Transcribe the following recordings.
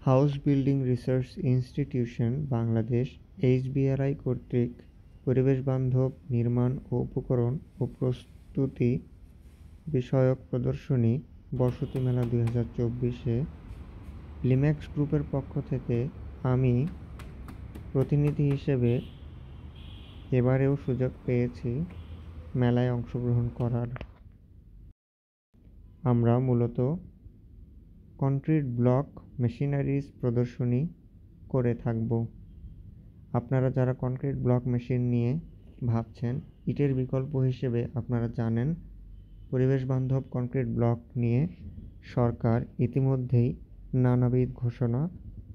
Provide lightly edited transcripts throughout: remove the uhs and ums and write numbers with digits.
House building research institution Bangladesh HBRI কর্তৃক পরিবেশ বান্ধব নির্মাণ ও উপকরণ ও প্রস্তুতি বিষয়ক প্রদর্শনী বসতি মেলা 2024-এ লিম্যাক্স গ্রুপের পক্ষ থেকে আমি প্রতিনিধি হিসেবে এবারেও সুযোগ পেয়েছি মেলায় অংশগ্রহণ করার। আমরা মূলত কনক্রিট ব্লক মেশিনারিজ প্রদর্শনী করে থাকব। আপনারা যারা কনক্রিট ব্লক মেশিন নিয়ে ভাবছেন, ইটের বিকল্প হিসেবে আপনারা জানেন পরিবেশ বান্ধব কনক্রিট ব্লক নিয়ে সরকার ইতিমধ্যেই নানাবিধ ঘোষণা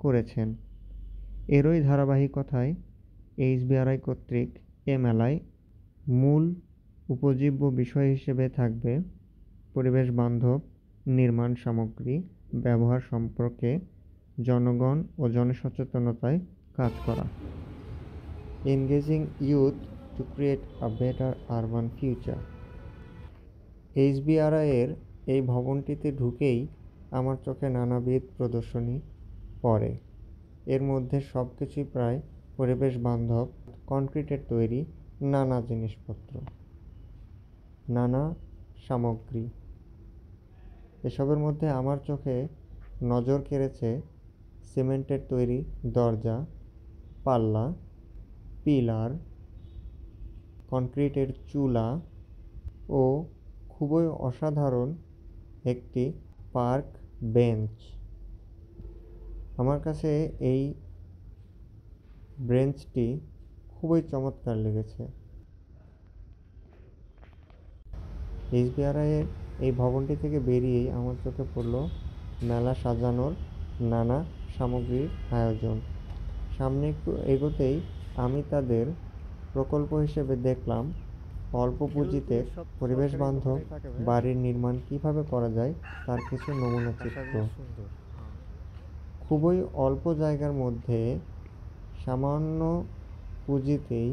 করেছেন। এরই ধারাবাহিকতায় HBRI কর্তৃক এ মেলায় মূল উপজীব্য বিষয় হিসেবে থাকবে পরিবেশ বান্ধব নির্মাণ সামগ্রী ব্যবহার সম্পর্কে জনগণ ও জনসচেতনতায় কাজ করা। Engaging youth to create a better urban future. HBRI এর এই ভবনটিতে ঢুকেই আমার চোখে নানাবিধ প্রদর্শনী পড়ে। এর মধ্যে সব কিছুই প্রায় পরিবেশ বান্ধব কনক্রিটের তৈরি নানা জিনিসপত্র, নানা সামগ্রী। এসবের মধ্যে আমার চোখে নজর কেড়েছে সিমেন্টের তৈরি দরজা, পাল্লা, পিলার, কনক্রিটের চুলা ও খুবই অসাধারণ একটি পার্ক বেঞ্চ। আমার কাছে এই বেঞ্চটি খুবই চমৎকার লেগেছে। HBRI এর এই ভবনটি থেকে বেরিয়েই আমার চোখে পড়ল মেলা সাজানোর নানা সামগ্রীর আয়োজন। সামনে একটু এগোতেই আমি তাদের প্রকল্প হিসেবে দেখলাম অল্প পুঁজিতে পরিবেশ বান্ধব বাড়ির নির্মাণ কিভাবে করা যায় তার কিছু নমুনা চিত্র। খুবই অল্প জায়গার মধ্যে সামান্য পুঁজিতেই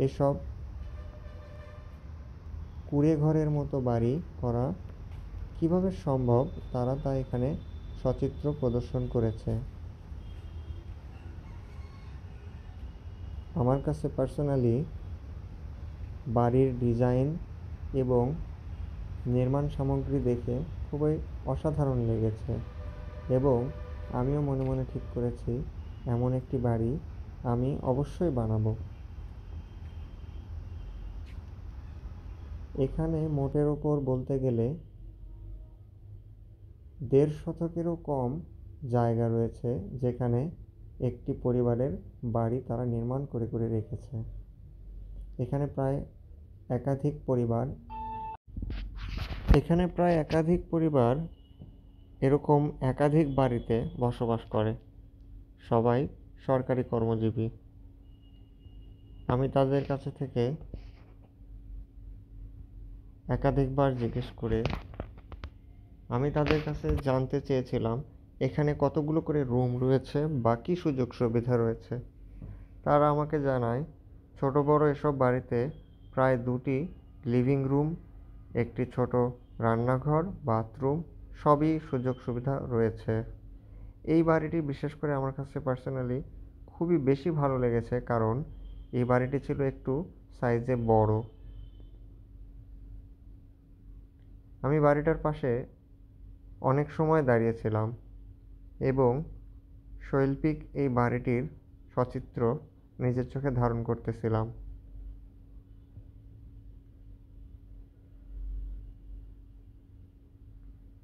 এসব কুঁড়ে ঘরের মতো বাড়ি করা কিভাবে সম্ভব তারা তা এখানে সচিত্র প্রদর্শন করেছে। আমার কাছে পার্সোনালি বাড়ির ডিজাইন এবং নির্মাণ সামগ্রী দেখে খুবই অসাধারণ লেগেছে এবং আমিও মনে মনে ঠিক করেছি এমন একটি বাড়ি আমি অবশ্যই বানাবো। এখানে মোটের ওপর বলতে গেলে 1.5 শতকেরও কম জায়গা রয়েছে যেখানে একটি পরিবারের বাড়ি তারা নির্মাণ করে রেখেছে। এখানে প্রায় একাধিক পরিবার এরকম একাধিক বাড়িতে বসবাস করে। সবাই সরকারি কর্মজীবী। আমি তাদের কাছে থেকে একাধিকবার জিজ্ঞেস করে আমি তাদের কাছে জানতে চেয়েছিলাম এখানে কতগুলো করে রুম রয়েছে বা কী সুযোগ সুবিধা রয়েছে। তারা আমাকে জানায় ছোট বড় এসব বাড়িতে প্রায় 2টি লিভিং রুম, একটি ছোট রান্নাঘর, বাথরুম সবই সুযোগ সুবিধা রয়েছে। এই বাড়িটি বিশেষ করে আমার কাছে পার্সোনালি খুবই বেশি ভালো লেগেছে কারণ এই বাড়িটি ছিল একটু সাইজে বড়। আমি বাড়িটার পাশে অনেক সময় দাঁড়িয়েছিলাম এবং শৈল্পিক এই বাড়িটির সচিত্র নিজের চোখে ধারণ করতেছিলাম।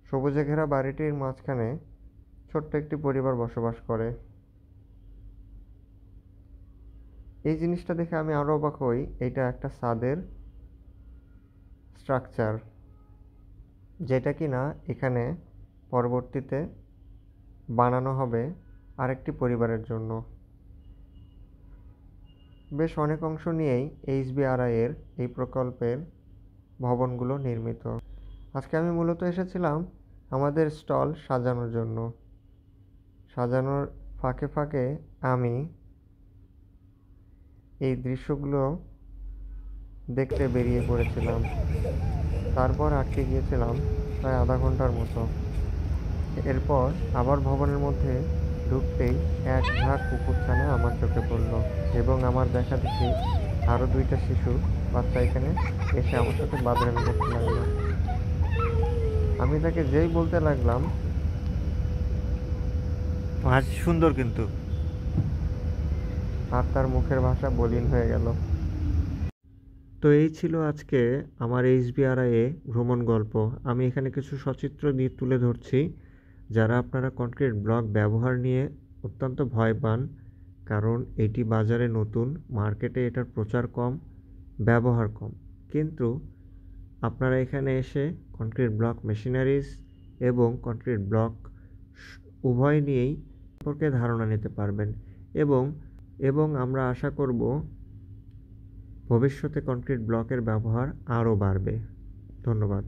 সবুজে ঘেরা বাড়িটির মাঝখানে ছোট্ট একটি পরিবার বসবাস করে। এই জিনিসটা দেখে আমি আরও অবাক হই, এটা একটা ছাদের স্ট্রাকচার যেটা কিনা এখানে পরবর্তীতে বানানো হবে আরেকটি পরিবারের জন্য। বেশ অনেক অংশ নিয়েই HBRI এর এই প্রকল্পের ভবনগুলো নির্মিত। আজকে আমি মূলত এসেছিলাম আমাদের স্টল সাজানোর জন্য। সাজানোর ফাঁকে ফাঁকে আমি এই দৃশ্যগুলো দেখতে বেরিয়ে পড়েছিলাম। তারপর আটকে গিয়েছিলাম প্রায় আধা ঘন্টার মতো। এরপর আবার ভবনের মধ্যে ঢুকতেই এক ঝাঁক কুকুরছানা আমার চোখে পড়ল এবং আমার দেখা দেখি আরও 2টা শিশু বাচ্চা এখানে এসে আমার সাথে বাদরামি করতে লাগলো। আমি তাকে যেই বলতে লাগলাম, হাসি সুন্দর কিন্তু, আর তার মুখের ভাষা মলিন হয়ে গেল। তো এই ছিল আজকে আমার HBRIA ভ্রমণ গল্প। আমি এখানে কিছু সচিত্র দিয়ে তুলে ধরছি যারা আপনারা কনক্রিট ব্লক ব্যবহার নিয়ে অত্যন্ত ভয় পান, কারণ এটি বাজারে নতুন, মার্কেটে এটার প্রচার কম, ব্যবহার কম। কিন্তু আপনারা এখানে এসে কনক্রিট ব্লক মেশিনারিজ এবং কনক্রিট ব্লক উভয় নিয়েই সম্পর্কে ধারণা নিতে পারবেন এবং আমরা আশা করব ভবিষ্যতে কনক্রিট ব্লকের ব্যবহার আরও বাড়বে। ধন্যবাদ।